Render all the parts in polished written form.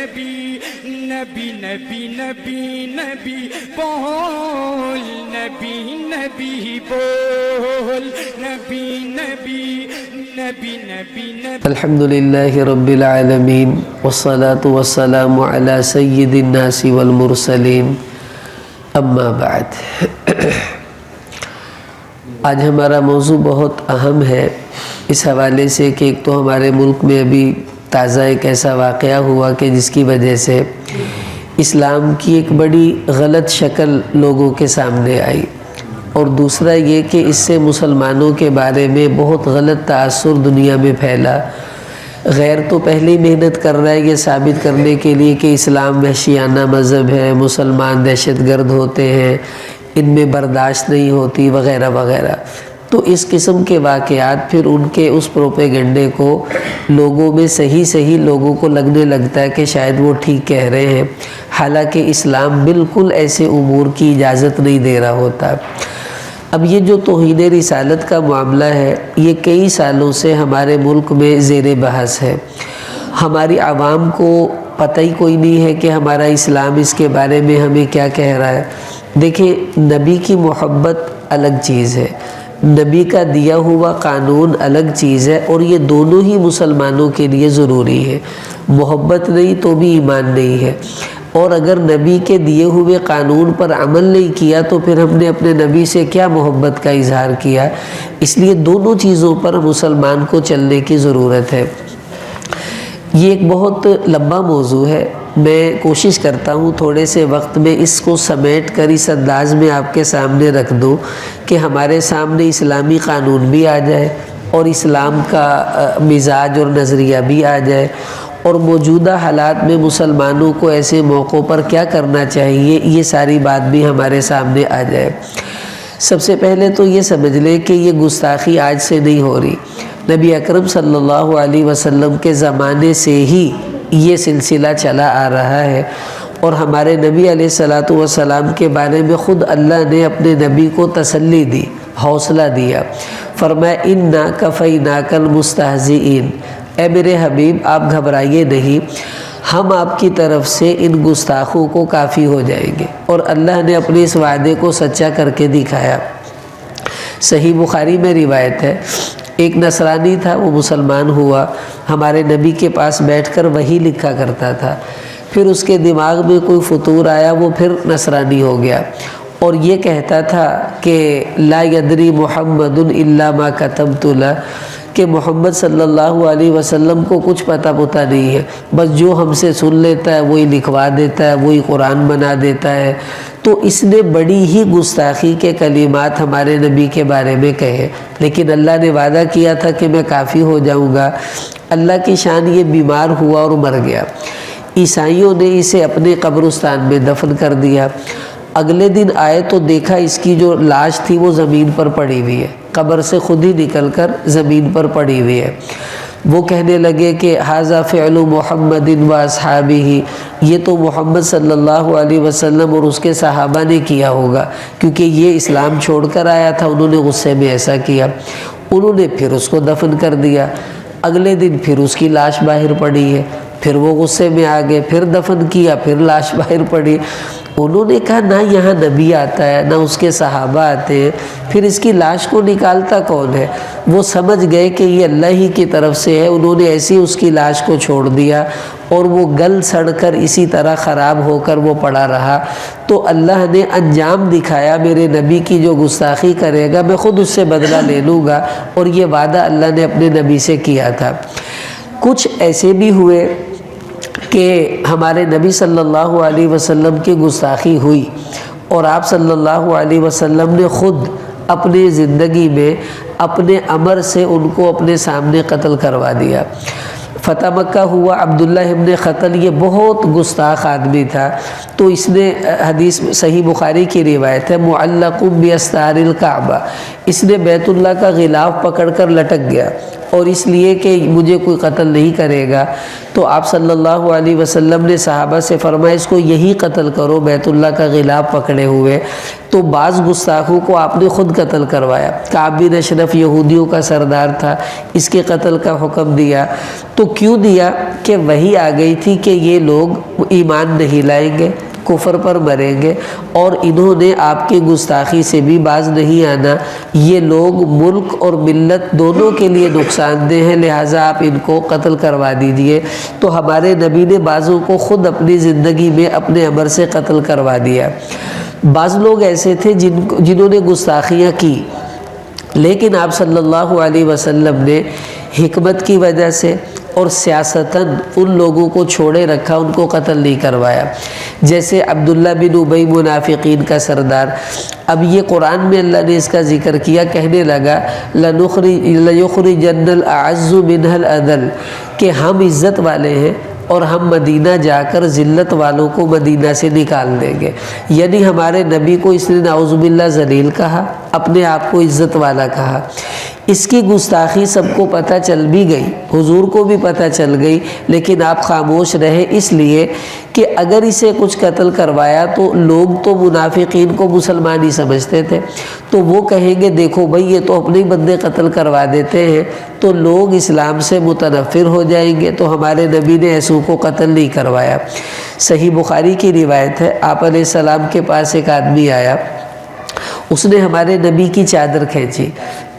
نبی نبی نبی نبی نبی بول نبی نبی بول نبی نبی نبی نبی نبی الحمد للہ رب العالمین والصلاة والسلام علی سید الناس والمرسلین اما بعد۔ آج ہمارا موضوع بہت اہم ہے اس حوالے سے کہ ایک تو ہمارے ملک میں ابھی تازہ ایک ایسا واقعہ ہوا کہ جس کی وجہ سے اسلام کی ایک بڑی غلط شکل لوگوں کے سامنے آئی، اور دوسرا یہ کہ اس سے مسلمانوں کے بارے میں بہت غلط تاثر دنیا میں پھیلا۔ غیر تو پہلی محنت کر رہا ہے یہ ثابت کرنے کے لیے کہ اسلام وحشیانہ مذہب ہے، مسلمان دہشت گرد ہوتے ہیں، ان میں برداشت نہیں ہوتی وغیرہ وغیرہ۔ تو اس قسم کے واقعات پھر ان کے اس پروپیگنڈے کو لوگوں میں صحیح لوگوں کو لگنے لگتا ہے کہ شاید وہ ٹھیک کہہ رہے ہیں، حالانکہ اسلام بالکل ایسے امور کی اجازت نہیں دے رہا ہوتا۔ اب یہ جو توہین رسالت کا معاملہ ہے یہ کئی سالوں سے ہمارے ملک میں زیر بحث ہے۔ ہماری عوام کو پتہ ہی کوئی نہیں ہے کہ ہمارا اسلام اس کے بارے میں ہمیں کیا کہہ رہا ہے۔ دیکھیں، نبی کی محبت الگ چیز ہے، نبی کا دیا ہوا قانون الگ چیز ہے، اور یہ دونوں ہی مسلمانوں کے لیے ضروری ہے۔ محبت نہیں تو بھی ایمان نہیں ہے، اور اگر نبی کے دیے ہوئے قانون پر عمل نہیں کیا تو پھر ہم نے اپنے نبی سے کیا محبت کا اظہار کیا۔ اس لیے دونوں چیزوں پر مسلمان کو چلنے کی ضرورت ہے۔ یہ ایک بہت لمبا موضوع ہے، میں کوشش کرتا ہوں تھوڑے سے وقت میں اس کو سمیٹ کر اس انداز میں آپ کے سامنے رکھ دوں کہ ہمارے سامنے اسلامی قانون بھی آ جائے اور اسلام کا مزاج اور نظریہ بھی آ جائے، اور موجودہ حالات میں مسلمانوں کو ایسے موقعوں پر کیا کرنا چاہیے یہ ساری بات بھی ہمارے سامنے آ جائے۔ سب سے پہلے تو یہ سمجھ لیں کہ یہ گستاخی آج سے نہیں ہو رہی، نبی اکرم صلی اللہ علیہ وسلم کے زمانے سے ہی یہ سلسلہ چلا آ رہا ہے، اور ہمارے نبی علیہ السلام کے بارے میں خود اللہ نے اپنے نبی کو تسلی دی، حوصلہ دیا، فرمایا اِنَّا كَفَيْنَاكَ الْمُسْتَهْزِئِينَ، اے میرے حبیب آپ گھبرائیے نہیں، ہم آپ کی طرف سے ان گستاخوں کو کافی ہو جائیں گے۔ اور اللہ نے اپنے اس وعدے کو سچا کر کے دکھایا۔ صحیح بخاری میں روایت ہے، ایک نصرانی تھا، وہ مسلمان ہوا، ہمارے نبی کے پاس بیٹھ کر وحی لکھا کرتا تھا، پھر اس کے دماغ میں کوئی فطور آیا، وہ پھر نصرانی ہو گیا، اور یہ کہتا تھا کہ لا یدری محمد الا ما کتبت له، کہ محمد صلی اللہ علیہ وسلم کو کچھ پتہ نہیں ہے، بس جو ہم سے سن لیتا ہے وہی لکھوا دیتا ہے، وہی قرآن بنا دیتا ہے۔ تو اس نے بڑی ہی گستاخی کے کلمات ہمارے نبی کے بارے میں کہے، لیکن اللہ نے وعدہ کیا تھا کہ میں کافی ہو جاؤں گا۔ اللہ کی شان، یہ بیمار ہوا اور مر گیا، عیسائیوں نے اسے اپنے قبرستان میں دفن کر دیا۔ اگلے دن آئے تو دیکھا اس کی جو لاش تھی وہ زمین پر پڑی ہوئی ہے، قبر سے خود ہی نکل کر زمین پر پڑی ہوئی ہے۔ وہ کہنے لگے کہ ھذا فعل محمد و اصحابہ، یہ تو محمد صلی اللہ علیہ وسلم اور اس کے صحابہ نے کیا ہوگا، کیونکہ یہ اسلام چھوڑ کر آیا تھا، انہوں نے غصے میں ایسا کیا۔ انہوں نے پھر اس کو دفن کر دیا۔ اگلے دن پھر اس کی لاش باہر پڑی ہے، پھر وہ غصے میں آ گئے، پھر دفن کیا، پھر لاش باہر پڑی۔ انہوں نے کہا نہ یہاں نبی آتا ہے نہ اس کے صحابہ آتے ہیں، پھر اس کی لاش کو نکالتا کون ہے؟ وہ سمجھ گئے کہ یہ اللہ ہی کی طرف سے ہے، انہوں نے ایسی اس کی لاش کو چھوڑ دیا، اور وہ گل سڑ کر اسی طرح خراب ہو کر وہ پڑا رہا۔ تو اللہ نے انجام دکھایا، میرے نبی کی جو گستاخی کرے گا میں خود اس سے بدلہ لے لوں گا، اور یہ وعدہ اللہ نے اپنے نبی سے کیا تھا۔ کچھ ایسے بھی ہوئے کہ ہمارے نبی صلی اللہ علیہ وسلم کی گستاخی ہوئی، اور آپ صلی اللہ علیہ وسلم نے خود اپنی زندگی میں اپنے امر سے ان کو اپنے سامنے قتل کروا دیا۔ فتح مکہ ہوا، عبداللہ ابن قتل یہ بہت گستاخ آدمی تھا، تو اس نے حدیث صحیح بخاری کی روایت ہے معلق باستار الکعبہ، اس نے بیت اللہ کا غلاف پکڑ کر لٹک گیا، اور اس لیے کہ مجھے کوئی قتل نہیں کرے گا، تو آپ صلی اللہ علیہ وسلم نے صحابہ سے فرمایا اس کو یہی قتل کرو بیت اللہ کا غلاف پکڑے ہوئے۔ تو بعض گستاخوں کو آپ نے خود قتل کروایا۔ کعب بن اشرف یہودیوں کا سردار تھا، اس کے قتل کا حکم دیا۔ تو کیوں دیا؟ کہ وہی آ گئی تھی کہ یہ لوگ ایمان نہیں لائیں گے، کفر پر مریں گے، اور انہوں نے آپ کی گستاخی سے بھی باز نہیں آنا، یہ لوگ ملک اور ملت دونوں کے لیے نقصان دہ ہیں، لہٰذا آپ ان کو قتل کروا دیجئے۔ تو ہمارے نبی نے بعضوں کو خود اپنی زندگی میں اپنے امر سے قتل کروا دیا۔ بعض لوگ ایسے تھے جنہوں نے گستاخیاں کی، لیکن آپ صلی اللہ علیہ وسلم نے حکمت کی وجہ سے اور سیاستاً ان لوگوں کو چھوڑے رکھا، ان کو قتل نہیں کروایا۔ جیسے عبداللہ بن ابی منافقین کا سردار، اب یہ قرآن میں اللہ نے اس کا ذکر کیا، کہنے لگا لَيُخْرِجَنَّ الْأَعَزُّ مِنْهَا الْأَذَلَّ، کہ ہم عزت والے ہیں اور ہم مدینہ جا کر ذلت والوں کو مدینہ سے نکال دیں گے۔ یعنی ہمارے نبی کو اس نے نعوذ باللہ ذلیل کہا، اپنے آپ کو عزت والا کہا۔ اس کی گستاخی سب کو پتہ چل بھی گئی، حضور کو بھی پتہ چل گئی، لیکن آپ خاموش رہے، اس لیے کہ اگر اسے کچھ قتل کروایا تو لوگ تو منافقین کو مسلمان ہی سمجھتے تھے، تو وہ کہیں گے دیکھو بھائی یہ تو اپنے ہی بندے قتل کروا دیتے ہیں، تو لوگ اسلام سے متنفر ہو جائیں گے، تو ہمارے نبی نے ایسوں کو قتل نہیں کروایا۔ صحیح بخاری کی روایت ہے، آپ علیہ السلام کے پاس ایک آدمی آیا، اس نے ہمارے نبی کی چادر کھینچی،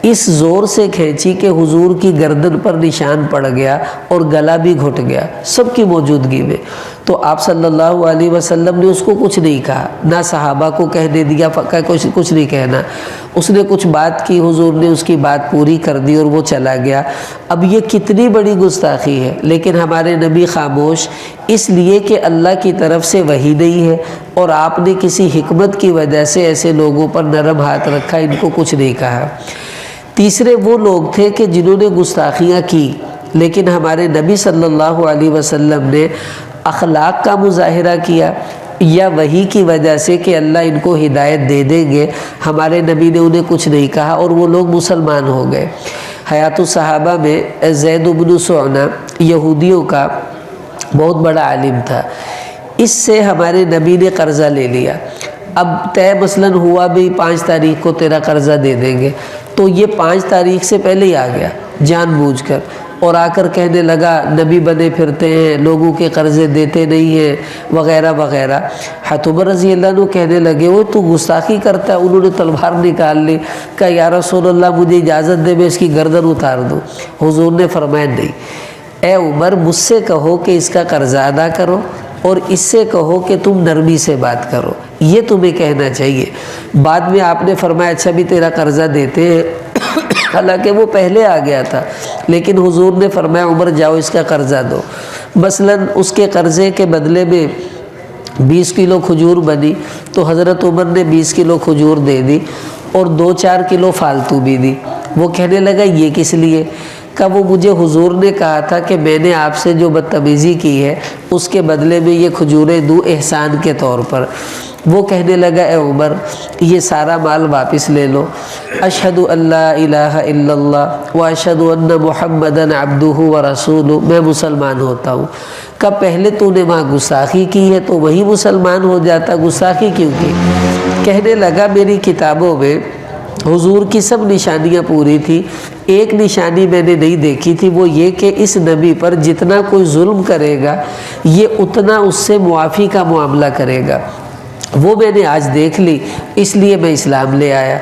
اس زور سے کھینچی کہ حضور کی گردن پر نشان پڑ گیا اور گلا بھی گھٹ گیا سب کی موجودگی میں۔ تو آپ صلی اللہ علیہ وسلم نے اس کو کچھ نہیں کہا، نہ صحابہ کو کہنے دیا، کچھ نہیں کہنا، اس نے کچھ بات کی، حضور نے اس کی بات پوری کر دی اور وہ چلا گیا۔ اب یہ کتنی بڑی گستاخی ہے، لیکن ہمارے نبی خاموش، اس لیے کہ اللہ کی طرف سے وحی نہیں ہے، اور آپ نے کسی حکمت کی وجہ سے ایسے لوگوں پر نرم ہاتھ رکھا، ان کو کچھ نہیں کہا۔ تیسرے وہ لوگ تھے کہ جنہوں نے گستاخیاں کی، لیکن ہمارے نبی صلی اللہ علیہ وسلم نے اخلاق کا مظاہرہ کیا، یا وحی کی وجہ سے کہ اللہ ان کو ہدایت دے دیں گے، ہمارے نبی نے انہیں کچھ نہیں کہا اور وہ لوگ مسلمان ہو گئے۔ حیات الصحابہ میں زید بن سعنہ یہودیوں کا بہت بڑا عالم تھا، اس سے ہمارے نبی نے قرضہ لے لیا۔ اب طے مثلاً ہوا بھی 5 تاریخ کو تیرا قرضہ دے دیں گے، تو یہ 5 تاریخ سے پہلے ہی آ گیا جان بوجھ کر، اور آ کر کہنے لگا نبی بنے پھرتے ہیں، لوگوں کے قرضے دیتے نہیں ہیں وغیرہ وغیرہ۔ حضرت عمر رضی اللہ عنہ کہنے لگے وہ تو گستاخی کرتا ہے، انہوں نے تلوار نکال لی، کہا یا رسول اللہ مجھے اجازت دے میں اس کی گردن اتار دوں۔ حضور نے فرمایا نہیں، اے عمر مجھ سے کہو کہ اس کا قرضہ ادا کرو، اور اس سے کہو کہ تم نرمی سے بات کرو، یہ تمہیں کہنا چاہیے۔ بعد میں آپ نے فرمایا اچھا بھی تیرا قرضہ دیتے ہیں، حالانکہ وہ پہلے آ گیا تھا، لیکن حضور نے فرمایا عمر جاؤ اس کا قرضہ دو۔ مثلاً اس کے قرضے کے بدلے میں 20 کلو کھجور بنی، تو حضرت عمر نے 20 کلو کھجور دے دی اور 2-4 کلو فالتو بھی دی۔ وہ کہنے لگا یہ کس لیے؟ کہ وہ مجھے حضور نے کہا تھا کہ میں نے آپ سے جو بدتمیزی کی ہے اس کے بدلے میں یہ کھجوریں دوں احسان کے طور پر۔ وہ کہنے لگا اے عمر یہ سارا مال واپس لے لو، اشہد ان لا الہ الا اللہ و اشہد ان محمدً عبدہ و رسولہ، میں مسلمان ہوتا ہوں۔ کہ پہلے تو نے وہاں گستاخی کی ہے تو وہی مسلمان ہو جاتا، گستاخی کیوں کی؟ کہنے لگا میری کتابوں میں حضور کی سب نشانیاں پوری تھی، ایک نشانی میں نے نہیں دیکھی تھی، وہ یہ کہ اس نبی پر جتنا کوئی ظلم کرے گا یہ اتنا اس سے معافی کا معاملہ کرے گا، وہ میں نے آج دیکھ لی، اس لیے میں اسلام لے آیا۔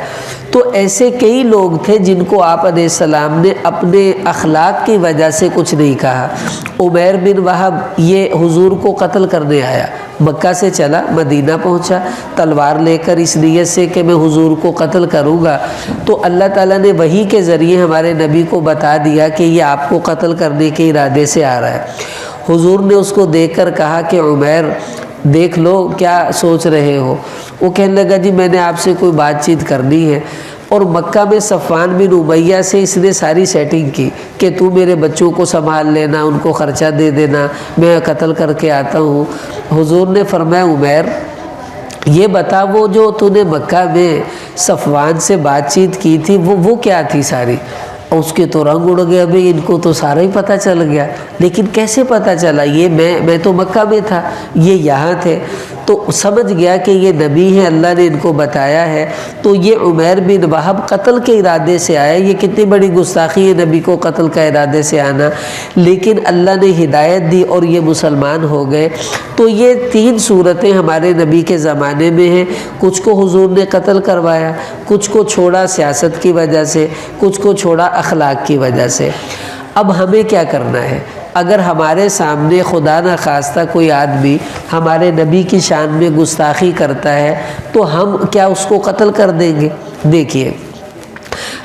تو ایسے کئی لوگ تھے جن کو آپ علیہ السلام نے اپنے اخلاق کی وجہ سے کچھ نہیں کہا۔ عمیر بن وہب یہ حضور کو قتل کرنے آیا، مکہ سے چلا مدینہ پہنچا تلوار لے کر اس نیت سے کہ میں حضور کو قتل کروں گا، تو اللہ تعالیٰ نے وحی کے ذریعے ہمارے نبی کو بتا دیا کہ یہ آپ کو قتل کرنے کے ارادے سے آ رہا ہے۔ حضور نے اس کو دیکھ کر کہا کہ عمیر دیکھ لو کیا سوچ رہے ہو؟ وہ کہنے لگا جی میں نے آپ سے کوئی بات چیت کرنی ہے، اور مکہ میں صفوان بن امیہ سے اس نے ساری سیٹنگ کی کہ تو میرے بچوں کو سنبھال لینا، ان کو خرچہ دے دینا، میں قتل کر کے آتا ہوں۔ حضور نے فرمایا عمیر یہ بتا وہ جو تو نے مکہ میں صفوان سے بات چیت کی تھی وہ کیا تھی ساری؟ اور اس کے تو رنگ اڑ گیا، بھائی ان کو تو سارا ہی پتہ چل گیا، لیکن کیسے پتہ چلا؟ یہ میں تو مکہ میں تھا، یہ یہاں تھے، تو سمجھ گیا کہ یہ نبی ہیں، اللہ نے ان کو بتایا ہے۔ تو یہ عمیر بن وہب قتل کے ارادے سے آیا، یہ کتنی بڑی گستاخی ہے نبی کو قتل کا ارادے سے آنا، لیکن اللہ نے ہدایت دی اور یہ مسلمان ہو گئے۔ تو یہ 3 صورتیں ہمارے نبی کے زمانے میں ہیں، کچھ کو حضور نے قتل کروایا، کچھ کو چھوڑا سیاست کی وجہ سے، کچھ کو چھوڑا اخلاق کی وجہ سے۔ اب ہمیں کیا کرنا ہے؟ اگر ہمارے سامنے خدا نخواستہ کوئی آدمی ہمارے نبی کی شان میں گستاخی کرتا ہے تو ہم کیا اس کو قتل کر دیں گے؟ دیکھیے،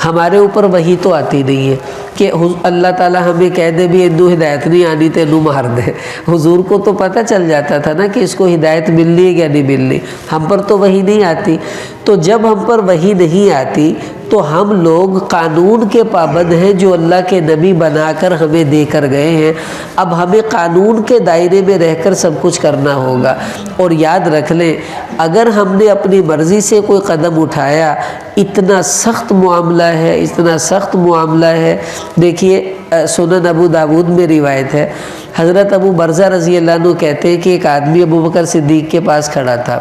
ہمارے اوپر وحی تو آتی نہیں ہے کہ اللہ تعالیٰ ہمیں کہہ دے بھی انو ہدایت نہیں آنی تو انو مار دے۔ حضور کو تو پتہ چل جاتا تھا نا کہ اس کو ہدایت ملنی ہے یا نہیں ملنی، ہم پر تو وحی نہیں آتی۔ تو جب ہم پر وحی نہیں آتی تو ہم لوگ قانون کے پابند ہیں جو اللہ کے نبی بنا کر ہمیں دے کر گئے ہیں۔ اب ہمیں قانون کے دائرے میں رہ کر سب کچھ کرنا ہوگا۔ اور یاد رکھ لیں، اگر ہم نے اپنی مرضی سے کوئی قدم اٹھایا، اتنا سخت معاملہ ہے، اتنا سخت معاملہ ہے۔ دیکھیے سنن ابو داود میں روایت ہے، حضرت ابو برزہ رضی اللہ عنہ کہتے ہیں کہ ایک آدمی ابو بکر صدیق کے پاس کھڑا تھا،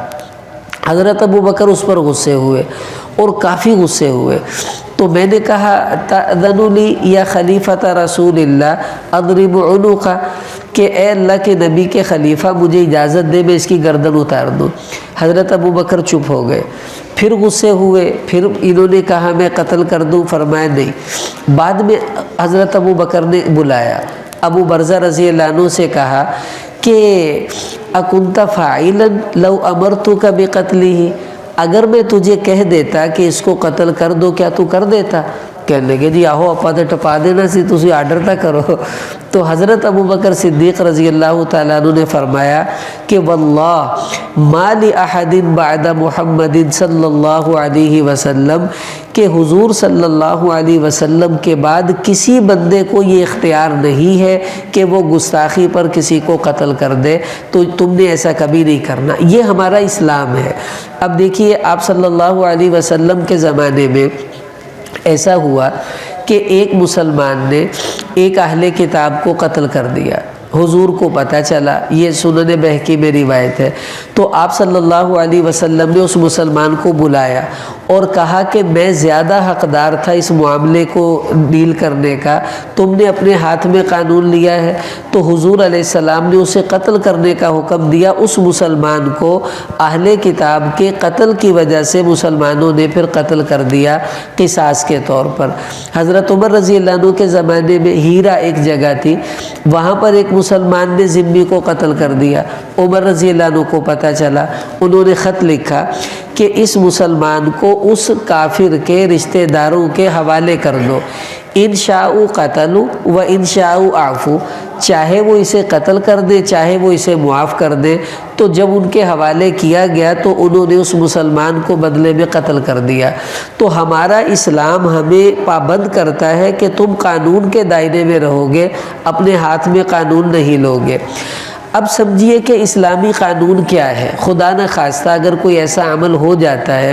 حضرت ابو بکر اس پر غصے ہوئے اور کافی غصے ہوئے۔ تو میں نے کہا تأذن لی یا خلیفۃ رسول اللہ اضرب عنقہ، کہ اے اللہ کے نبی کے خلیفہ مجھے اجازت دے میں اس کی گردن اتار دوں۔ حضرت ابو بکر چپ ہو گئے، پھر غصے ہوئے، پھر انہوں نے کہا میں قتل کر دوں، فرمایا نہیں۔ بعد میں حضرت ابو بکر نے بلایا، ابو برزہ رضی اللہ عنہ سے کہا کہ اکنت فاعلا لو امرتک بقتلہ، اگر میں تجھے کہہ دیتا کہ اس کو قتل کر دو کیا تو کر دیتا؟ کہنے لگے جی آہو اپا تے ٹپا دینا سی، تسی آرڈر نہ کرو۔ تو حضرت ابو بکر صدیق رضی اللہ تعالیٰ عنہ نے فرمایا کہ واللہ ما لأحد بعد محمد صلی اللہ علیہ وسلم، کہ حضور صلی اللہ علیہ وسلم کے بعد کسی بندے کو یہ اختیار نہیں ہے کہ وہ گستاخی پر کسی کو قتل کر دے، تو تم نے ایسا کبھی نہیں کرنا، یہ ہمارا اسلام ہے۔ اب دیکھیے آپ صلی اللہ علیہ وسلم کے زمانے میں ایسا ہوا کہ ایک مسلمان نے ایک اہل کتاب کو قتل کر دیا، حضور کو پتہ چلا، یہ سنن بہقی میں روایت ہے۔ تو آپ صلی اللہ علیہ وسلم نے اس مسلمان کو بلایا اور کہا کہ میں زیادہ حقدار تھا اس معاملے کو ڈیل کرنے کا، تم نے اپنے ہاتھ میں قانون لیا ہے۔ تو حضور علیہ السلام نے اسے قتل کرنے کا حکم دیا۔ اس مسلمان کو اہل کتاب کے قتل کی وجہ سے مسلمانوں نے پھر قتل کر دیا قصاص کے طور پر۔ حضرت عمر رضی اللہ عنہ کے زمانے میں ہیرا ایک جگہ تھی، وہاں پر ایک مسلمان نے ذمہ کو قتل کر دیا، عمر رضی اللہ عنہ کو پتہ چلا، انہوں نے خط لکھا کہ اس مسلمان کو اس کافر کے رشتہ داروں کے حوالے کر دو، ان شاءوا قتلوا و ان شاءوا عفوا، چاہے وہ اسے قتل کر دے چاہے وہ اسے معاف کر دے۔ تو جب ان کے حوالے کیا گیا تو انہوں نے اس مسلمان کو بدلے میں قتل کر دیا۔ تو ہمارا اسلام ہمیں پابند کرتا ہے کہ تم قانون کے دائرے میں رہو گے، اپنے ہاتھ میں قانون نہیں لوگے۔ اب سمجھیے کہ اسلامی قانون کیا ہے۔ خدا نخواستہ اگر کوئی ایسا عمل ہو جاتا ہے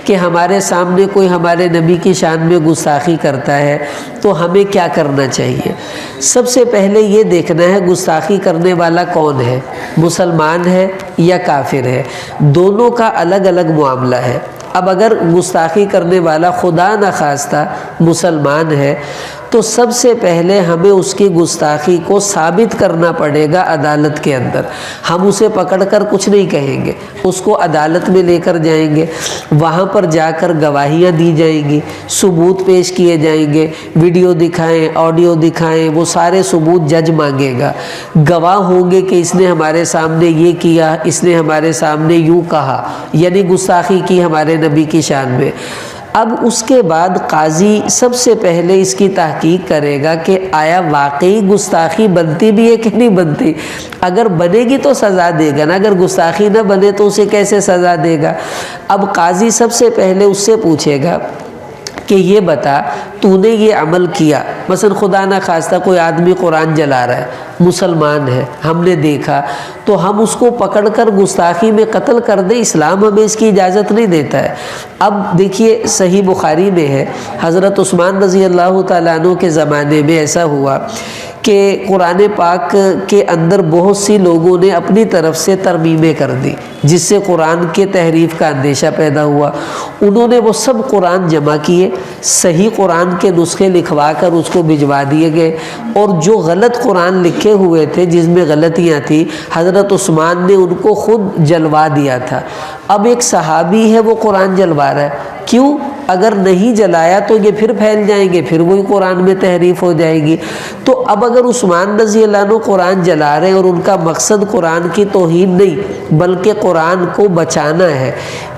کہ ہمارے سامنے کوئی ہمارے نبی کی شان میں گستاخی کرتا ہے تو ہمیں کیا کرنا چاہیے؟ سب سے پہلے یہ دیکھنا ہے گستاخی کرنے والا کون ہے، مسلمان ہے یا کافر ہے، دونوں کا الگ الگ معاملہ ہے۔ اب اگر گستاخی کرنے والا خدا نخواستہ مسلمان ہے تو سب سے پہلے ہمیں اس کی گستاخی کو ثابت کرنا پڑے گا عدالت کے اندر۔ ہم اسے پکڑ کر کچھ نہیں کہیں گے، اس کو عدالت میں لے کر جائیں گے، وہاں پر جا کر گواہیاں دی جائیں گی، ثبوت پیش کیے جائیں گے، ویڈیو دکھائیں، آڈیو دکھائیں، وہ سارے ثبوت جج مانگے گا، گواہ ہوں گے کہ اس نے ہمارے سامنے یہ کیا، اس نے ہمارے سامنے یوں کہا، یعنی گستاخی کی ہمارے نبی کی شان میں۔ اب اس کے بعد قاضی سب سے پہلے اس کی تحقیق کرے گا کہ آیا واقعی گستاخی بنتی بھی ہے کہ نہیں بنتی۔ اگر بنے گی تو سزا دے گا نا، اگر گستاخی نہ بنے تو اسے کیسے سزا دے گا؟ اب قاضی سب سے پہلے اس سے پوچھے گا کہ یہ بتا تو نے یہ عمل کیا، مثلا خدا نہ خواستہ کوئی آدمی قرآن جلا رہا ہے، مسلمان ہے، ہم نے دیکھا، تو ہم اس کو پکڑ کر گستاخی میں قتل کر دیں، اسلام ہمیں اس کی اجازت نہیں دیتا ہے۔ اب دیکھیے صحیح بخاری میں ہے، حضرت عثمان رضی اللہ تعالیٰ عنہ کے زمانے میں ایسا ہوا کہ قرآن پاک کے اندر بہت سی لوگوں نے اپنی طرف سے ترمیمیں کر دی، جس سے قرآن کے تحریف کا اندیشہ پیدا ہوا۔ انہوں نے وہ سب قرآن جمع کیے، صحیح قرآن کے نسخے لکھوا کر اس کو بھجوا دیے گئے، اور جو غلط قرآن لکھے ہوئے تھے جس میں غلطیاں تھیں، حضرت عثمان نے ان کو خود جلوا دیا تھا۔ اب ایک صحابی ہے وہ قرآن جلوا رہا ہے، کیوں؟ اگر نہیں جلایا تو یہ پھر پھیل جائیں گے، پھر وہی قرآن میں تحریف ہو جائے گی۔ تو اب اگر عثمان رضی اللہ عنہ قرآن جلا رہے ہیں اور ان کا مقصد قرآن کی توہین نہیں بلکہ قرآن کو بچانا ہے،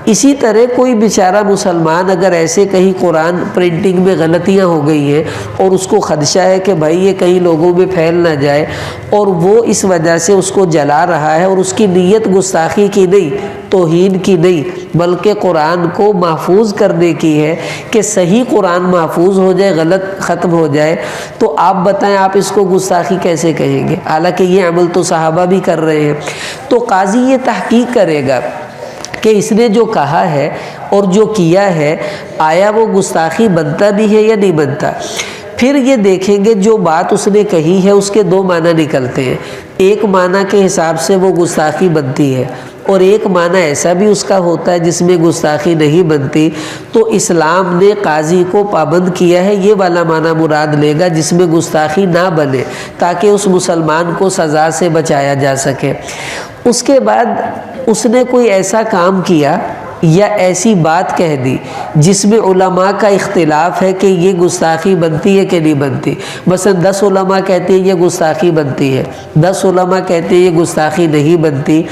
اسی طرح کوئی بیچارہ مسلمان اگر ایسے کہیں قرآن پرنٹنگ میں غلطیاں ہو گئی ہیں اور اس کو خدشہ ہے کہ بھائی یہ کہیں لوگوں میں پھیل نہ جائے، اور وہ اس وجہ سے اس کو جلا رہا ہے، اور اس کی نیت گستاخی کی نہیں، توہین کی نہیں، بلکہ قرآن کو محفوظ کرنے کی ہے کہ صحیح قرآن محفوظ ہو جائے، غلط ختم ہو جائے، تو آپ بتائیں آپ اس کو گستاخی کیسے کہیں گے؟ حالانکہ یہ عمل تو صحابہ بھی کر رہے ہیں۔ تو قاضی یہ تحقیق کرے گا کہ اس نے جو کہا ہے اور جو کیا ہے آیا وہ گستاخی بنتا بھی ہے یا نہیں بنتا۔ پھر یہ دیکھیں گے جو بات اس نے کہی ہے اس کے دو معنی نکلتے ہیں، ایک معنی کے حساب سے وہ گستاخی بنتی ہے، اور ایک معنی ایسا بھی اس کا ہوتا ہے جس میں گستاخی نہیں بنتی۔ تو اسلام نے قاضی کو پابند کیا ہے یہ والا معنی مراد لے گا جس میں گستاخی نہ بنے، تاکہ اس مسلمان کو سزا سے بچایا جا سکے۔ اس کے بعد اس نے کوئی ایسا کام کیا یا ایسی بات کہہ دی جس میں علماء کا اختلاف ہے کہ یہ گستاخی بنتی ہے کہ نہیں بنتی۔ مثلا 10 علماء کہتے ہیں یہ گستاخی بنتی ہے، 10 علماء کہتے ہیں یہ گستاخی نہیں بنتی،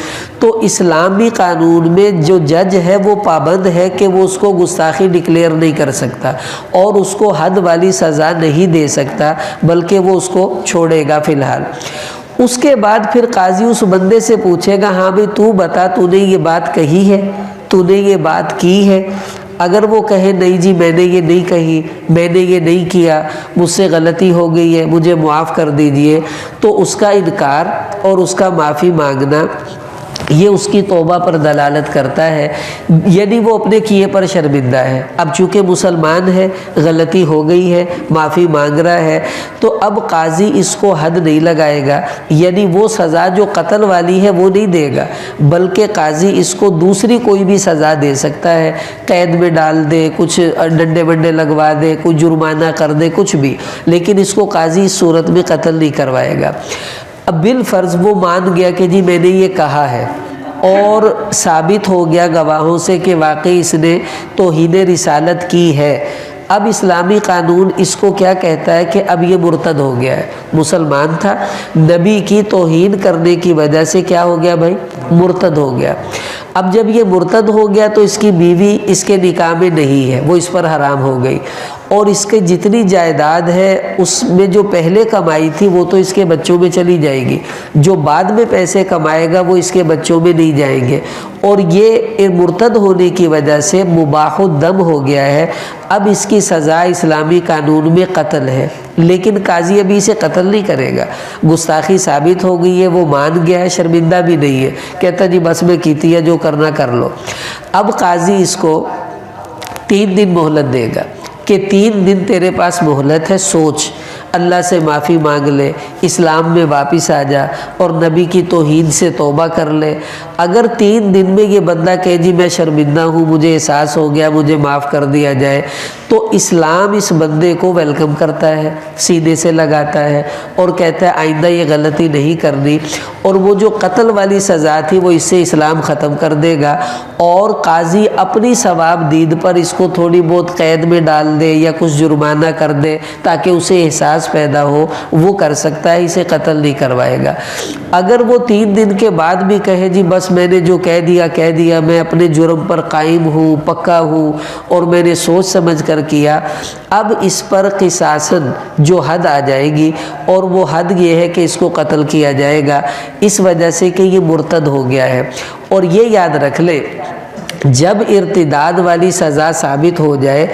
تو اسلامی قانون میں جو جج ہے وہ پابند ہے کہ وہ اس کو گستاخی ڈکلیئر نہیں کر سکتا اور اس کو حد والی سزا نہیں دے سکتا، بلکہ وہ اس کو چھوڑے گا فی الحال۔ اس کے بعد پھر قاضی اس بندے سے پوچھے گا، ہاں بھئی تو بتا تو نے یہ بات کہی ہے، تو نے یہ بات کی ہے؟ اگر وہ کہے نہیں جی میں نے یہ نہیں کہی، میں نے یہ نہیں کیا، مجھ سے غلطی ہو گئی ہے، مجھے معاف کر دیجئے، تو اس کا انکار اور اس کا معافی مانگنا یہ اس کی توبہ پر دلالت کرتا ہے، یعنی وہ اپنے کیے پر شرمندہ ہے۔ اب چونکہ مسلمان ہے، غلطی ہو گئی ہے، معافی مانگ رہا ہے، تو اب قاضی اس کو حد نہیں لگائے گا، یعنی وہ سزا جو قتل والی ہے وہ نہیں دے گا، بلکہ قاضی اس کو دوسری کوئی بھی سزا دے سکتا ہے، قید میں ڈال دے، کچھ ڈنڈے ونڈے لگوا دے، کچھ جرمانہ کر دے، کچھ بھی، لیکن اس کو قاضی اس صورت میں قتل نہیں کروائے گا۔ اب بالفرض وہ مان گیا کہ جی میں نے یہ کہا ہے، اور ثابت ہو گیا گواہوں سے کہ واقعی اس نے توہین رسالت کی ہے۔ اب اسلامی قانون اس کو کیا کہتا ہے کہ اب یہ مرتد ہو گیا ہے، مسلمان تھا، نبی کی توہین کرنے کی وجہ سے کیا ہو گیا بھائی؟ مرتد ہو گیا۔ اب جب یہ مرتد ہو گیا تو اس کی بیوی اس کے نکاح میں نہیں ہے، وہ اس پر حرام ہو گئی، اور اس کے جتنی جائیداد ہے اس میں جو پہلے کمائی تھی وہ تو اس کے بچوں میں چلی جائے گی، جو بعد میں پیسے کمائے گا وہ اس کے بچوں میں نہیں جائیں گے، اور یہ مرتد ہونے کی وجہ سے مباح الدم ہو گیا ہے۔ اب اس کی سزا اسلامی قانون میں قتل ہے، لیکن قاضی ابھی اسے قتل نہیں کرے گا، گستاخی ثابت ہو گئی ہے، وہ مان گیا ہے، شرمندہ بھی نہیں ہے، کہتا جی بس میں کیتی ہے، جو کرنا کر لو۔ اب قاضی اس کو 3 دن مہلت دے گا کہ 3 دن تیرے پاس مہلت ہے، سوچ، اللہ سے معافی مانگ لے، اسلام میں واپس آ جا اور نبی کی توہین سے توبہ کر لے۔ اگر 3 دن میں یہ بندہ کہے جی میں شرمندہ ہوں، مجھے احساس ہو گیا، مجھے معاف کر دیا جائے، تو اسلام اس بندے کو ویلکم کرتا ہے، سینے سے لگاتا ہے اور کہتا ہے آئندہ یہ غلطی نہیں کرنی، اور وہ جو قتل والی سزا تھی وہ اس سے اسلام ختم کر دے گا، اور قاضی اپنی ثواب دید پر اس کو تھوڑی بہت قید میں ڈال دے یا کچھ جرمانہ کر دے تاکہ اسے احساس پیدا ہو، وہ کر سکتا ہے، اسے قتل نہیں کروائے گا۔ اگر وہ 3 دن کے بعد بھی کہے جی بس میں نے جو کہہ دیا، میں اپنے جرم پر قائم ہوں، پکا ہوں، اور میں نے سوچ سمجھ کر کیا، اب اس پر قصاصاً جو حد آ جائے گی، اور وہ حد یہ ہے کہ اس کو قتل کیا جائے گا، اس وجہ سے کہ یہ مرتد ہو گیا ہے۔ اور یہ یاد رکھ لے جب ارتداد والی سزا ثابت ہو جائے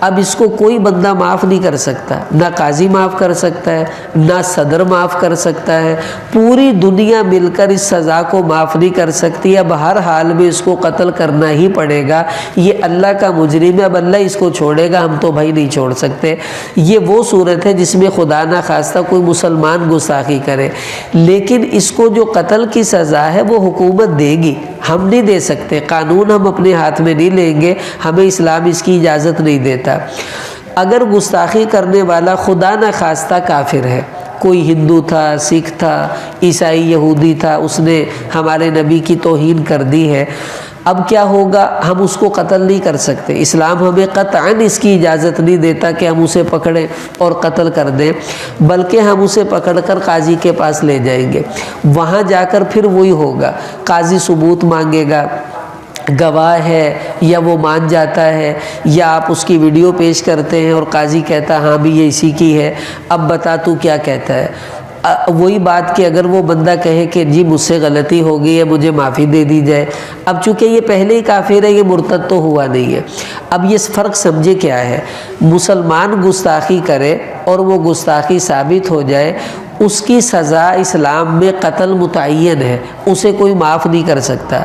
اب اس کو کوئی بندہ معاف نہیں کر سکتا، نہ قاضی معاف کر سکتا ہے، نہ صدر معاف کر سکتا ہے، پوری دنیا مل کر اس سزا کو معاف نہیں کر سکتی۔ اب ہر حال میں اس کو قتل کرنا ہی پڑے گا، یہ اللہ کا مجرم ہے، اب اللہ اس کو چھوڑے گا، ہم تو بھائی نہیں چھوڑ سکتے۔ یہ وہ صورت ہے جس میں خدا نہ خواستہ کوئی مسلمان گستاخی کرے، لیکن اس کو جو قتل کی سزا ہے وہ حکومت دے گی، ہم نہیں دے سکتے، قانون ہم اپنے ہاتھ میں نہیں لیں گے، ہمیں اسلام اس کی اجازت نہیں دیتا۔ اگر گستاخی کرنے والا خدا نہ خواستہ کافر ہے، کوئی ہندو تھا، سکھ تھا، عیسائی یہودی تھا، اس نے ہمارے نبی کی توہین کر دی ہے، اب کیا ہوگا؟ ہم اس کو قتل نہیں کر سکتے، اسلام ہمیں قطعاً اس کی اجازت نہیں دیتا کہ ہم اسے پکڑیں اور قتل کر دیں، بلکہ ہم اسے پکڑ کر قاضی کے پاس لے جائیں گے، وہاں جا کر پھر وہی ہوگا، قاضی ثبوت مانگے گا، گواہ ہے یا وہ مان جاتا ہے، یا آپ اس کی ویڈیو پیش کرتے ہیں اور قاضی کہتا ہے ہاں بھی یہ اسی کی ہے، اب بتا تو کیا کہتا ہے۔ وہی بات کہ اگر وہ بندہ کہے کہ جی مجھ سے غلطی ہو گئی ہے، مجھے معافی دے دی جائے، اب چونکہ یہ پہلے ہی کافر ہے، یہ مرتد تو ہوا نہیں ہے۔ اب یہ فرق سمجھے کیا ہے؟ مسلمان گستاخی کرے اور وہ گستاخی ثابت ہو جائے، اس کی سزا اسلام میں قتل متعین ہے، اسے کوئی معاف نہیں کر سکتا۔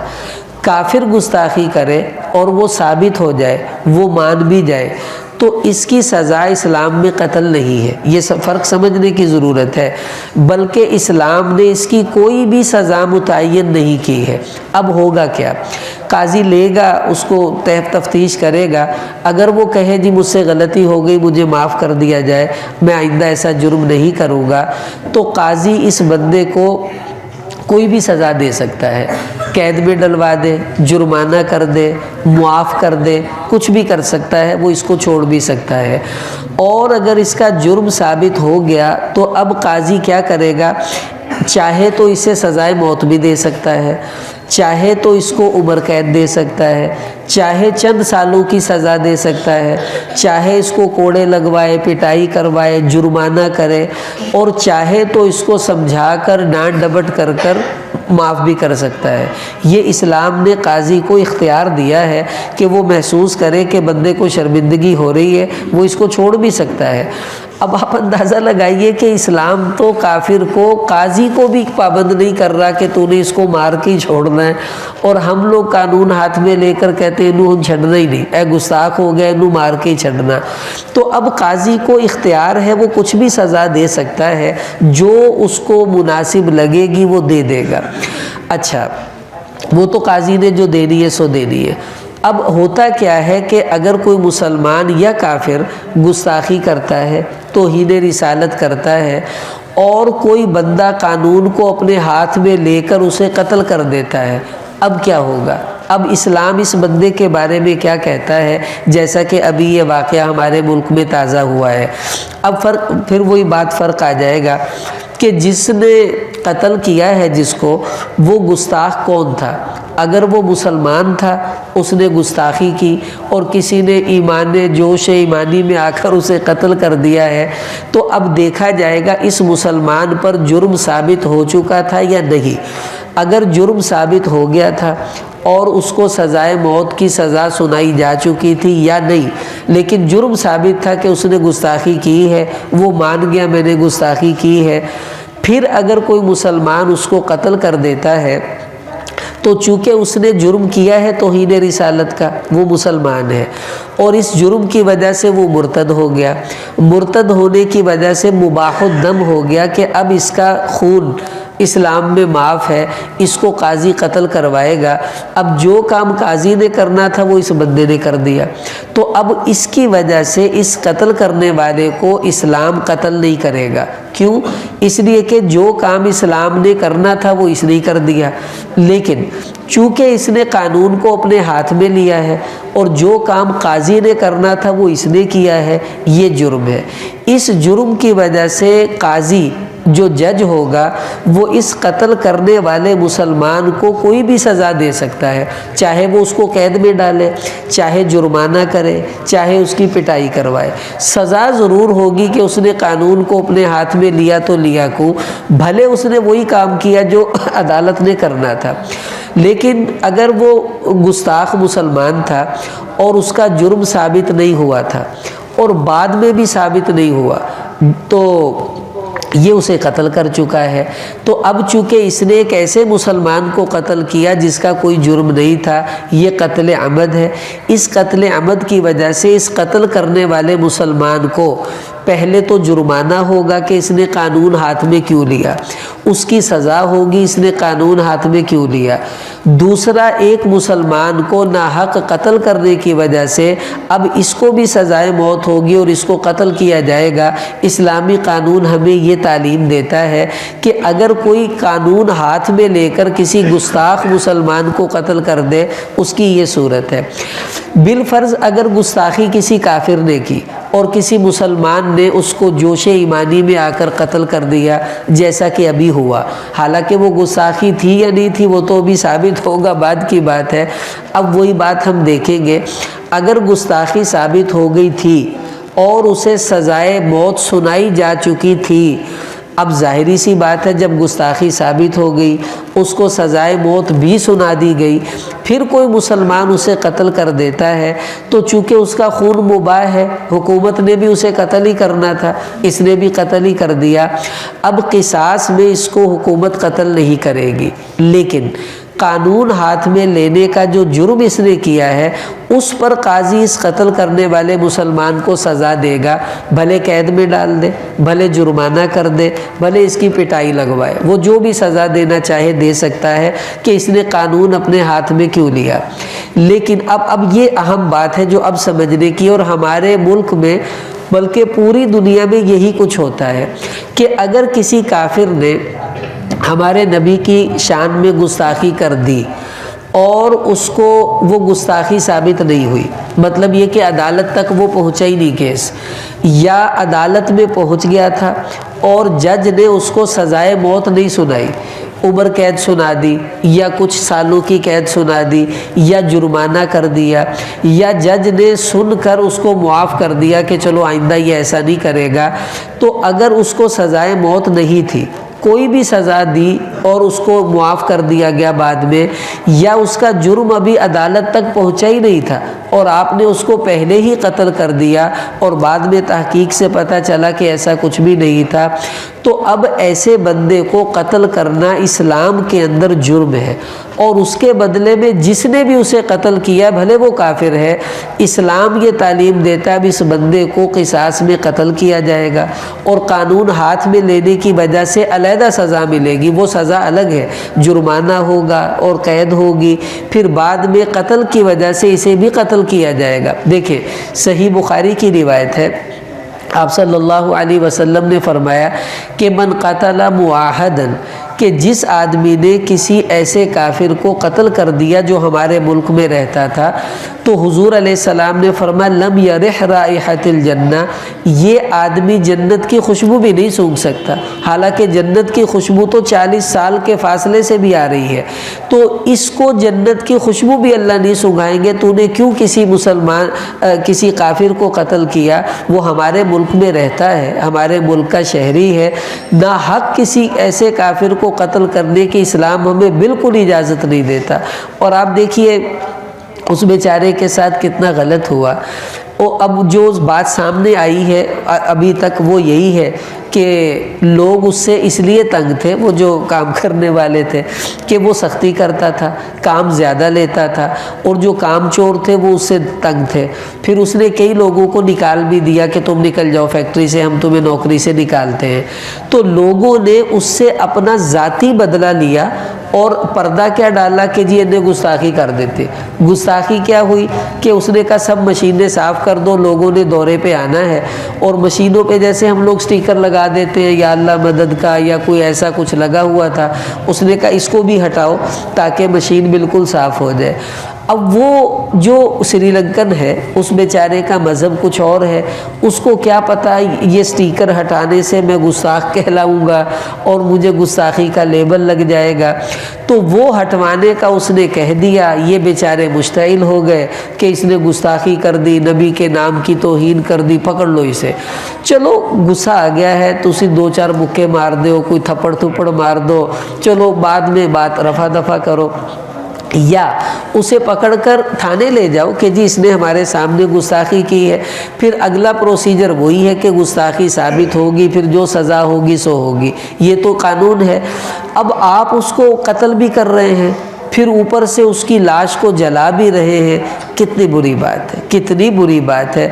کافر گستاخی کرے اور وہ ثابت ہو جائے، وہ مان بھی جائے، تو اس کی سزا اسلام میں قتل نہیں ہے، یہ فرق سمجھنے کی ضرورت ہے، بلکہ اسلام نے اس کی کوئی بھی سزا متعین نہیں کی ہے۔ اب ہوگا کیا؟ قاضی لے گا، اس کو تفتیش کرے گا، اگر وہ کہے جی مجھ سے غلطی ہو گئی، مجھے معاف کر دیا جائے، میں آئندہ ایسا جرم نہیں کروں گا، تو قاضی اس بندے کو کوئی بھی سزا دے سکتا ہے، قید میں ڈلوا دے، جرمانہ کر دے، معاف کر دے، کچھ بھی کر سکتا ہے، وہ اس کو چھوڑ بھی سکتا ہے۔ اور اگر اس کا جرم ثابت ہو گیا تو اب قاضی کیا کرے گا؟ چاہے تو اسے سزائے موت بھی دے سکتا ہے، چاہے تو اس کو عمر قید دے سکتا ہے، چاہے چند سالوں کی سزا دے سکتا ہے، چاہے اس کو کوڑے لگوائے، پٹائی کروائے، جرمانہ کرے، اور چاہے تو اس کو سمجھا کر ڈانٹ ڈپٹ کر معاف بھی کر سکتا ہے۔ یہ اسلام نے قاضی کو اختیار دیا ہے کہ وہ محسوس کرے کہ بندے کو شرمندگی ہو رہی ہے، وہ اس کو چھوڑ بھی سکتا ہے۔ اب آپ اندازہ لگائیے کہ اسلام تو کافر کو، قاضی کو بھی پابند نہیں کر رہا کہ تو نے اس کو مار کے ہی چھوڑنا ہے، اور ہم لوگ قانون ہاتھ میں لے کر کہتے ہیں انہوں چھڑنا ہی نہیں، اے گستاخ ہو گیا، انہوں مار کے ہی چھڑنا۔ تو اب قاضی کو اختیار ہے، وہ کچھ بھی سزا دے سکتا ہے، جو اس کو مناسب لگے گی وہ دے دے گا۔ اچھا، وہ تو قاضی نے جو دینی ہے سو دینی ہے۔ اب ہوتا کیا ہے کہ اگر کوئی مسلمان یا کافر گستاخی کرتا ہے، توہین رسالت کرتا ہے، اور کوئی بندہ قانون کو اپنے ہاتھ میں لے کر اسے قتل کر دیتا ہے، اب کیا ہوگا؟ اب اسلام اس بندے کے بارے میں کیا کہتا ہے؟ جیسا کہ ابھی یہ واقعہ ہمارے ملک میں تازہ ہوا ہے، اب پھر وہی بات فرق آ جائے گا کہ جس نے قتل کیا ہے جس کو، وہ گستاخ کون تھا؟ اگر وہ مسلمان تھا، اس نے گستاخی کی اور کسی نے ایمان جوش ایمانی میں آ کر اسے قتل کر دیا ہے، تو اب دیکھا جائے گا اس مسلمان پر جرم ثابت ہو چکا تھا یا نہیں۔ اگر جرم ثابت ہو گیا تھا اور اس کو سزائے موت کی سزا سنائی جا چکی تھی یا نہیں، لیکن جرم ثابت تھا کہ اس نے گستاخی کی ہے، وہ مان گیا میں نے گستاخی کی ہے، پھر اگر کوئی مسلمان اس کو قتل کر دیتا ہے تو چونکہ اس نے جرم کیا ہے توہین رسالت کا، وہ مسلمان ہے، اور اس جرم کی وجہ سے وہ مرتد ہو گیا، مرتد ہونے کی وجہ سے مباح الدم ہو گیا کہ اب اس کا خون اسلام میں معاف ہے، اس کو قاضی قتل کروائے گا۔ اب جو کام قاضی نے کرنا تھا وہ اس بندے نے کر دیا، تو اب اس کی وجہ سے اس قتل کرنے والے کو اسلام قتل نہیں کرے گا۔ کیوں؟ اس لیے کہ جو کام اسلام نے کرنا تھا وہ اس نے کر دیا، لیکن چونکہ اس نے قانون کو اپنے ہاتھ میں لیا ہے اور جو کام قاضی نے کرنا تھا وہ اس نے کیا ہے، یہ جرم ہے۔ اس جرم کی وجہ سے قاضی جو جج ہوگا وہ اس قتل کرنے والے مسلمان کو کوئی بھی سزا دے سکتا ہے، چاہے وہ اس کو قید میں ڈالے، چاہے جرمانہ کرے، چاہے اس کی پٹائی کروائے، سزا ضرور ہوگی کہ اس نے قانون کو اپنے ہاتھ میں لیا تو لیا کو، بھلے اس نے وہی کام کیا جو عدالت نے کرنا تھا۔ لیکن اگر وہ گستاخ مسلمان تھا اور اس کا جرم ثابت نہیں ہوا تھا اور بعد میں بھی ثابت نہیں ہوا تو یہ اسے قتل کر چکا ہے. تو اب چونکہ اس نے ایک ایسے مسلمان کو قتل کیا جس کا کوئی جرم نہیں تھا، یہ قتل عمد ہے. اس قتل عمد کی وجہ سے اس قتل کرنے والے مسلمان کو پہلے تو جرمانہ ہوگا کہ اس نے قانون ہاتھ میں کیوں لیا، اس کی سزا ہوگی اس نے قانون ہاتھ میں کیوں لیا. دوسرا، ایک مسلمان کو ناحق قتل کرنے کی وجہ سے اب اس کو بھی سزائے موت ہوگی اور اس کو قتل کیا جائے گا. اسلامی قانون ہمیں یہ تعلیم دیتا ہے کہ اگر کوئی قانون ہاتھ میں لے کر کسی گستاخ مسلمان کو قتل کر دے، اس کی یہ صورت ہے. بالفرض اگر گستاخی کسی کافر نے کی اور کسی مسلمان نے اس کو جوش ایمانی میں آ کر قتل کر دیا، جیسا کہ ابھی ہوا، حالانکہ وہ گستاخی تھی یا نہیں تھی وہ تو ابھی ثابت ہوگا، بعد کی بات ہے. اب وہی بات ہم دیکھیں گے. اگر گستاخی ثابت ہو گئی تھی اور اسے سزائے موت سنائی جا چکی تھی، اب ظاہری سی بات ہے جب گستاخی ثابت ہو گئی، اس کو سزائے موت بھی سنا دی گئی، پھر کوئی مسلمان اسے قتل کر دیتا ہے تو چونکہ اس کا خون مباح ہے، حکومت نے بھی اسے قتل ہی کرنا تھا، اس نے بھی قتل ہی کر دیا. اب قصاص میں اس کو حکومت قتل نہیں کرے گی، لیکن قانون ہاتھ میں لینے کا جو جرم اس نے کیا ہے اس پر قاضی اس قتل کرنے والے مسلمان کو سزا دے گا. بھلے قید میں ڈال دے، بھلے جرمانہ کر دے، بھلے اس کی پٹائی لگوائے، وہ جو بھی سزا دینا چاہے دے سکتا ہے کہ اس نے قانون اپنے ہاتھ میں کیوں لیا. لیکن اب یہ اہم بات ہے جو اب سمجھنے کی، اور ہمارے ملک میں بلکہ پوری دنیا میں یہی کچھ ہوتا ہے کہ اگر کسی کافر نے ہمارے نبی کی شان میں گستاخی کر دی اور اس کو وہ گستاخی ثابت نہیں ہوئی، مطلب یہ کہ عدالت تک وہ پہنچا ہی نہیں کیس، یا عدالت میں پہنچ گیا تھا اور جج نے اس کو سزائے موت نہیں سنائی، عمر قید سنا دی یا کچھ سالوں کی قید سنا دی یا جرمانہ کر دیا، یا جج نے سن کر اس کو معاف کر دیا کہ چلو آئندہ یہ ایسا نہیں کرے گا، تو اگر اس کو سزائے موت نہیں تھی، کوئی بھی سزا دی اور اس کو معاف کر دیا گیا بعد میں، یا اس کا جرم ابھی عدالت تک پہنچا ہی نہیں تھا اور آپ نے اس کو پہلے ہی قتل کر دیا اور بعد میں تحقیق سے پتہ چلا کہ ایسا کچھ بھی نہیں تھا، تو اب ایسے بندے کو قتل کرنا اسلام کے اندر جرم ہے. اور اس کے بدلے میں جس نے بھی اسے قتل کیا بھلے وہ کافر ہے، اسلام یہ تعلیم دیتا ہے اب اس بندے کو قصاص میں قتل کیا جائے گا اور قانون ہاتھ میں لینے کی وجہ سے علیحدہ سزا ملے گی. وہ سزا الگ ہے، جرمانہ ہوگا اور قید ہوگی، پھر بعد میں قتل کی وجہ سے اسے بھی قتل کیا جائے گا. دیکھیں صحیح بخاری کی روایت ہے، آپ صلی اللہ علیہ وسلم نے فرمایا کہ من قتل معاہداً، کہ جس آدمی نے کسی ایسے کافر کو قتل کر دیا جو ہمارے ملک میں رہتا تھا، تو حضور علیہ السلام نے فرمایا لم یرح رائحۃ الجنہ، یہ آدمی جنت کی خوشبو بھی نہیں سونگھ سکتا، حالانکہ جنت کی خوشبو تو 40 سال کے فاصلے سے بھی آ رہی ہے، تو اس کو جنت کی خوشبو بھی اللہ نہیں سونگھائیں گے. تو نے کیوں کسی کافر کو قتل کیا؟ وہ ہمارے ملک میں رہتا ہے، ہمارے ملک کا شہری ہے، نہ حق کسی ایسے کافر کو قتل کرنے کی اسلام ہمیں بالکل اجازت نہیں دیتا. اور آپ دیکھیے اس بیچارے کے ساتھ کتنا غلط ہوا. اب جو بات سامنے آئی ہے ابھی تک وہ یہی ہے کہ لوگ اس سے اس لیے تنگ تھے، وہ جو کام کرنے والے تھے، کہ وہ سختی کرتا تھا، کام زیادہ لیتا تھا، اور جو کام چور تھے وہ اس سے تنگ تھے. پھر اس نے کئی لوگوں کو نکال بھی دیا کہ تم نکل جاؤ فیکٹری سے، ہم تمہیں نوکری سے نکالتے ہیں. تو لوگوں نے اس سے اپنا ذاتی بدلہ لیا اور پردہ کیا ڈالا کہ جی انہیں گستاخی کر دیتے. گستاخی کیا ہوئی کہ اس نے کہا سب مشینیں صاف کر دو، لوگوں نے دورے پہ آنا ہے، اور مشینوں پہ جیسے ہم لوگ سٹیکر لگا دیتے ہیں یا اللہ مدد کا یا کوئی ایسا کچھ لگا ہوا تھا، اس نے کہا اس کو بھی ہٹاؤ تاکہ مشین بالکل صاف ہو جائے. اب وہ جو سری لنکن ہے اس بیچارے کا مذہب کچھ اور ہے، اس کو کیا پتہ یہ سٹیکر ہٹانے سے میں گستاخ کہلاؤں گا اور مجھے گستاخی کا لیبل لگ جائے گا. تو وہ ہٹوانے کا اس نے کہہ دیا، یہ بیچارے مشتعل ہو گئے کہ اس نے گستاخی کر دی، نبی کے نام کی توہین کر دی، پکڑ لو اسے. چلو غصہ آ گیا ہے تو اسے 2-4 مکے مار دو، کوئی تھپڑ تھپڑ مار دو، چلو بعد میں بات رفع دفع کرو. یا اسے پکڑ کر تھانے لے جاؤ کہ جی اس نے ہمارے سامنے گستاخی کی ہے، پھر اگلا پروسیجر وہی ہے کہ گستاخی ثابت ہوگی، پھر جو سزا ہوگی سو ہوگی، یہ تو قانون ہے۔ اب آپ اس کو قتل بھی کر رہے ہیں، پھر اوپر سے اس کی لاش کو جلا بھی رہے ہیں، کتنی بری بات ہے، کتنی بری بات ہے۔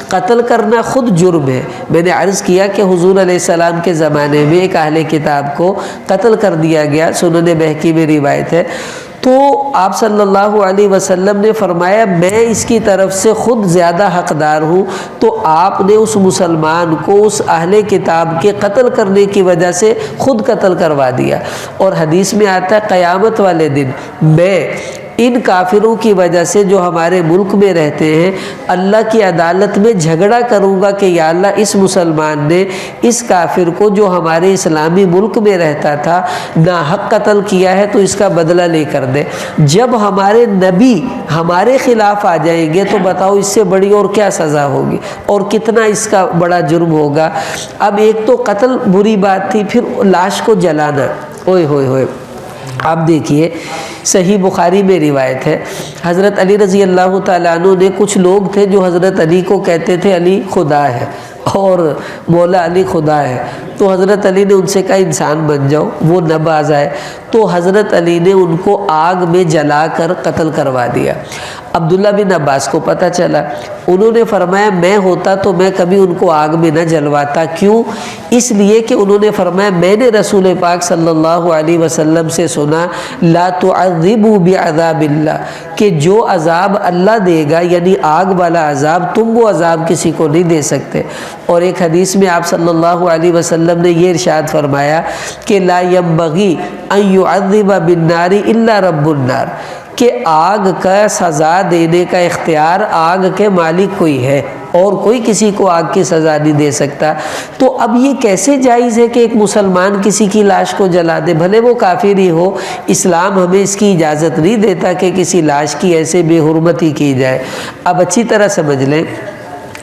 قتل کرنا خود جرم ہے۔ میں نے عرض کیا کہ حضور علیہ السلام کے زمانے میں ایک اہل کتاب کو قتل کر دیا گیا، سنن بہقی میں روایت ہے، تو آپ صلی اللہ علیہ وسلم نے فرمایا میں اس کی طرف سے خود زیادہ حقدار ہوں، تو آپ نے اس مسلمان کو اس اہل کتاب کے قتل کرنے کی وجہ سے خود قتل کروا دیا۔ اور حدیث میں آتا ہے قیامت والے دن میں ان کافروں کی وجہ سے جو ہمارے ملک میں رہتے ہیں اللہ کی عدالت میں جھگڑا کروں گا کہ یا اللہ اس مسلمان نے اس کافر کو جو ہمارے اسلامی ملک میں رہتا تھا ناحق قتل کیا ہے تو اس کا بدلہ لے کر دے۔ جب ہمارے نبی ہمارے خلاف آ جائیں گے تو بتاؤ اس سے بڑی اور کیا سزا ہوگی اور کتنا اس کا بڑا جرم ہوگا۔ اب ایک تو قتل بری بات تھی، پھر لاش کو جلانا، اوئے ہوئے ہوئے۔ آپ دیکھیے صحیح بخاری میں روایت ہے، حضرت علی رضی اللہ تعالیٰ عنہ نے، کچھ لوگ تھے جو حضرت علی کو کہتے تھے علی خدا ہے اور مولا علی خدا ہے، تو حضرت علی نے ان سے کہا انسان بن جاؤ، وہ نہ باز آئے، تو حضرت علی نے ان کو آگ میں جلا کر قتل کروا دیا۔ عبداللہ بن عباس کو پتہ چلا، انہوں نے فرمایا میں ہوتا تو میں کبھی ان کو آگ میں نہ جلواتا۔ کیوں؟ اس لیے کہ انہوں نے فرمایا میں نے رسول پاک صلی اللہ علیہ وسلم سے سنا لا تعذبوا بعذاب اللہ، کہ جو عذاب اللہ دے گا یعنی آگ والا عذاب، تم وہ عذاب کسی کو نہیں دے سکتے۔ اور ایک حدیث میں آپ صلی اللہ علیہ وسلم نے یہ ارشاد فرمایا کہ لا ينبغي ان يعذب بالنار الا رب النار، کہ آگ کا سزا دینے کا اختیار آگ کے مالک کو ہی ہے اور کوئی کسی کو آگ کی سزا نہیں دے سکتا۔ تو اب یہ کیسے جائز ہے کہ ایک مسلمان کسی کی لاش کو جلا دے، بھلے وہ کافر ہی ہو؟ اسلام ہمیں اس کی اجازت نہیں دیتا کہ کسی لاش کی ایسے بے حرمتی کی جائے۔ اب اچھی طرح سمجھ لیں،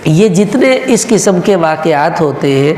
یہ جتنے اس قسم کے واقعات ہوتے ہیں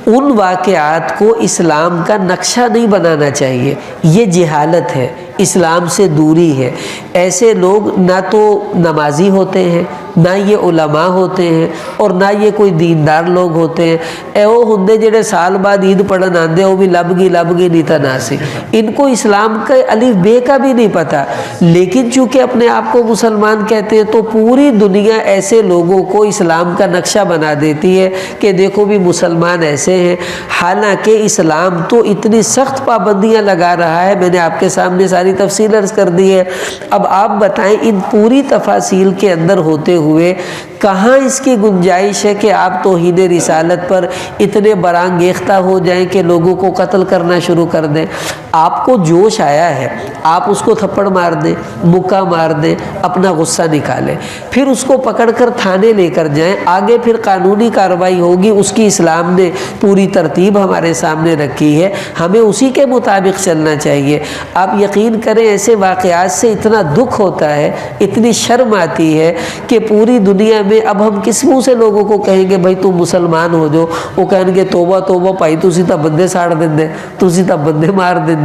ان واقعات کو اسلام کا نقشہ نہیں بنانا چاہیے، یہ جہالت ہے، اسلام سے دوری ہے۔ ایسے لوگ نہ تو نمازی ہوتے ہیں، نہ یہ علماء ہوتے ہیں، اور نہ یہ کوئی دیندار لوگ ہوتے ہیں۔ اے وہ ہندے جڑے سال بعد عید پڑھن آندے وہ بھی لبگی نہیں تناسی، ان کو اسلام کا الف بے کا بھی نہیں پتہ، لیکن چونکہ اپنے آپ کو مسلمان کہتے ہیں تو پوری دنیا ایسے لوگوں کو اسلام کا نقشہ بنا دیتی ہے کہ دیکھو بھی مسلمان ایسے ہیں، حالانکہ اسلام تو اتنی سخت پابندیاں لگا رہا ہے۔ میں نے آپ کے سامنے ساری تفصیل عرض کر دی ہے۔ اب آپ بتائیں ان پوری تفاصیل کے اندر ہوتے ہوئے کہاں اس کی گنجائش ہے کہ آپ توہین رسالت پر اتنے برانگیختہ ہو جائیں کہ لوگوں کو قتل کرنا شروع کر دیں؟ آپ کو جوش آیا ہے، آپ اس کو تھپڑ مار دیں، مکہ مار دیں، اپنا غصہ نکالیں، پھر اس کو پکڑ کر تھانے لے کر جائیں، آگے پھر قانونی کارروائی ہوگی، اس کی اسلام نے پوری ترتیب ہمارے سامنے رکھی ہے، ہمیں اسی کے مطابق چلنا چاہیے۔ آپ یقین کریں ایسے واقعات سے اتنا دکھ ہوتا ہے، اتنی شرم آتی ہے کہ پوری دنیا میں اب ہم کس منہ سے لوگوں کو کہیں گے بھائی تم مسلمان ہو جو، وہ کہیں گے توبہ توبہ بھائی تسی تا بندے ساڑ دیں، تسی تا بندے مار دیں۔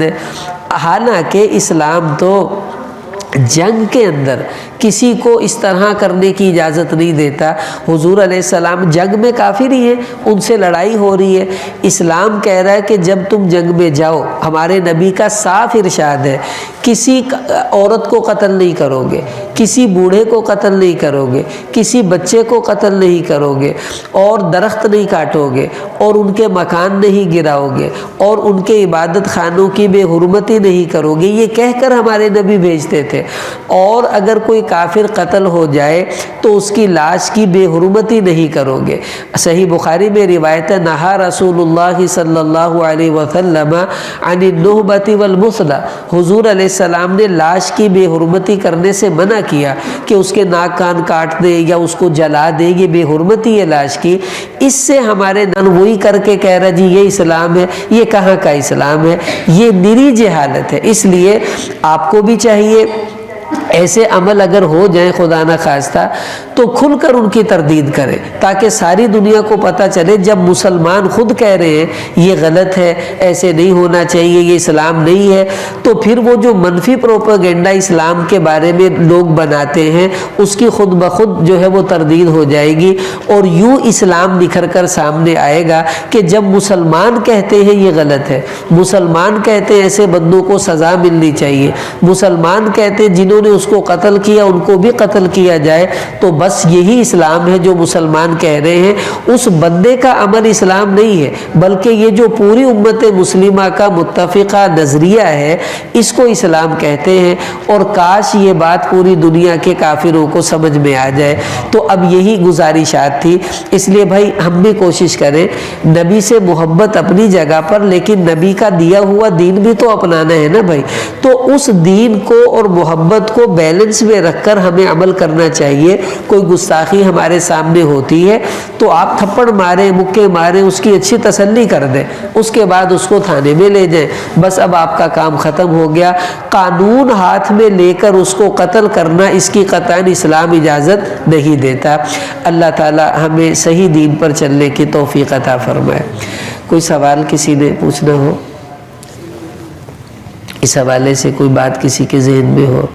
حالانکہ اسلام تو جنگ کے اندر کسی کو اس طرح کرنے کی اجازت نہیں دیتا۔ حضور علیہ السلام جنگ میں کافر ہی ہیں، ان سے لڑائی ہو رہی ہے، اسلام کہہ رہا ہے کہ جب تم جنگ میں جاؤ، ہمارے نبی کا صاف ارشاد ہے کسی عورت کو قتل نہیں کرو گے، کسی بوڑھے کو قتل نہیں کرو گے، کسی بچے کو قتل نہیں کرو گے، اور درخت نہیں کاٹو گے، اور ان کے مکان نہیں گراؤ گے، اور ان کے عبادت خانوں کی بے حرمتی نہیں کرو گے، یہ کہہ کر ہمارے نبی بھیجتے تھے۔ اور اگر کوئی کافر قتل ہو جائے تو اس کی لاش کی بے حرمتی نہیں کرو گے۔ صحیح بخاری میں روایت ہے نہا رسول اللہ صلی اللہ علیہ وسلم عن النہبۃ والمثلۃ، حضور علیہ السلام نے لاش کی بے حرمتی کرنے سے منع کیا کہ اس کے ناک کان کاٹ دے یا اس کو جلا دے، یہ بے حرمتی ہے لاش کی۔ اس سے ہمارے نن وہی کر کے کہہ رہا جی یہ اسلام ہے، یہ کہاں کا اسلام ہے، یہ نری جہالت ہے۔ اس لیے آپ کو بھی چاہیے ایسے عمل اگر ہو جائیں خدا نہ خواستہ تو کھل کر ان کی تردید کریں، تاکہ ساری دنیا کو پتہ چلے جب مسلمان خود کہہ رہے ہیں یہ غلط ہے، ایسے نہیں ہونا چاہیے، یہ اسلام نہیں ہے، تو پھر وہ جو منفی پروپیگنڈا اسلام کے بارے میں لوگ بناتے ہیں اس کی خود بخود جو ہے وہ تردید ہو جائے گی، اور یوں اسلام نکھر کر سامنے آئے گا کہ جب مسلمان کہتے ہیں یہ غلط ہے، مسلمان کہتے ہیں ایسے بندوں کو سزا ملنی چاہیے، مسلمان کہتے ہیں جنہوں نے اس کو قتل کیا ان کو بھی قتل کیا جائے، تو بس یہی اسلام ہے جو مسلمان کہہ رہے ہیں۔ اس بندے کا عمل اسلام نہیں ہے، بلکہ یہ جو پوری امت مسلمہ کا متفقہ نظریہ ہے اس کو اسلام کہتے ہیں، اور کاش یہ بات پوری دنیا کے کافروں کو سمجھ میں آ جائے۔ تو اب یہی گزارشات تھی، اس لیے بھائی ہم بھی کوشش کریں، نبی سے محبت اپنی جگہ پر، لیکن نبی کا دیا ہوا دین بھی تو اپنانا ہے نا بھائی، تو اس دین کو اور محبت کو بیلنس میں رکھ کر ہمیں عمل کرنا چاہیے۔ کوئی گستاخی ہمارے سامنے ہوتی ہے تو آپ تھپڑ ماریں، مکے ماریں، اس کی اچھی تسلی کر دیں، اس کے بعد اس کو تھانے میں لے جائیں، بس اب آپ کا کام ختم ہو گیا۔ قانون ہاتھ میں لے کر اس کو قتل کرنا، اس کی قطعاً اسلام اجازت نہیں دیتا۔ اللہ تعالی ہمیں صحیح دین پر چلنے کی توفیق عطا فرمائے۔ کوئی سوال کسی نے پوچھنا ہو، اس حوالے سے کوئی بات کسی کے ذہن میں ہو؟